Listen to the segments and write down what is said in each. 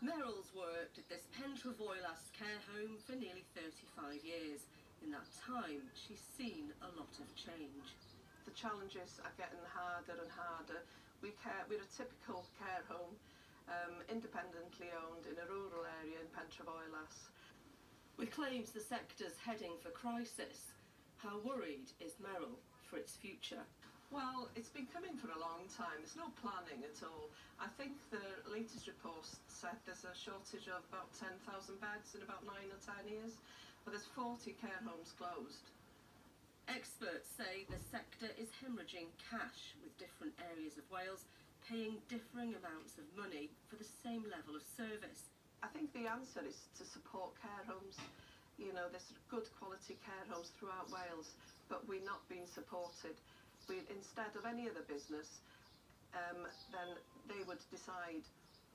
Meryl's worked at this Pentref-Oilas care home for nearly 35 years. In that time, she's seen a lot of change. The challenges are getting harder and harder. We're a typical care home, independently owned in a rural area in Pentref-Oilas. With claims the sector's heading for crisis, how worried is Meryl for its future? Well, it's been coming for a long time. There's no planning at all. I think the latest report said there's a shortage of about 10,000 beds in about 9 or 10 years, but there's 40 care homes closed. Experts say the sector is hemorrhaging cash, with different areas of Wales paying differing amounts of money for the same level of service. I think the answer is to support care homes. You know, there's good quality care homes throughout Wales, but we're not being supported. Instead of any other business, then they would decide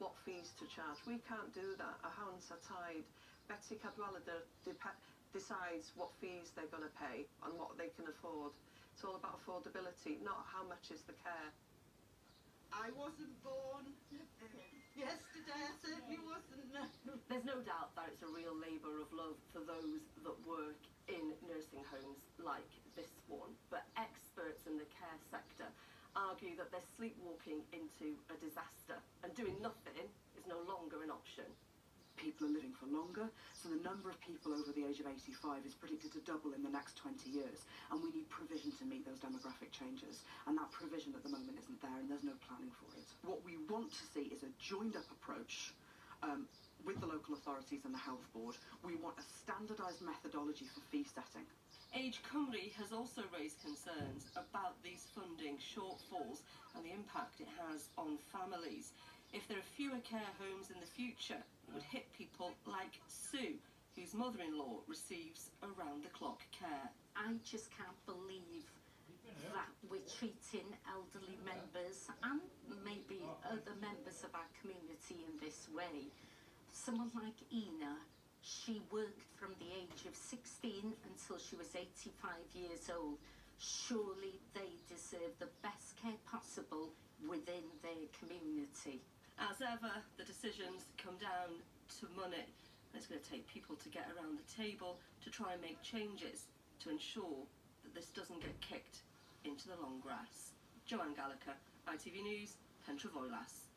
what fees to charge. We can't do that. Our hands are tied. Betty Cadwaladr decides what fees they're going to pay and what they can afford. It's all about affordability, not how much is the care. I wasn't born yesterday, I certainly wasn't. There's no doubt that it's a real labour of love for those that work in nursing homes like this one, but experts in the care sector argue that they're sleepwalking into a disaster and doing nothing is no longer an option. People are living for longer, so the number of people over the age of 85 is predicted to double in the next 20 years, and we need provision to meet those demographic changes, and that provision at the moment isn't there, and there's no planning for it. What we want to see is a joined-up approach with the local authorities and the health board. We want a standardised methodology for fee setting. Age Cymru has also raised concerns about these funding shortfalls and the impact it has on families. If there are fewer care homes in the future, it would hit people like Sue, whose mother-in-law receives around-the-clock care. I just can't believe that we're treating elderly members and maybe other members of our community in this way. Someone like Ina, she worked from the age of 16 until she was 85 years old. Surely they deserve the best care possible within their community. As ever, the decisions come down to money. It's going to take people to get around the table to try and make changes to ensure that this doesn't get kicked into the long grass. Joanne Gallagher, ITV News, Pentref-Oilas.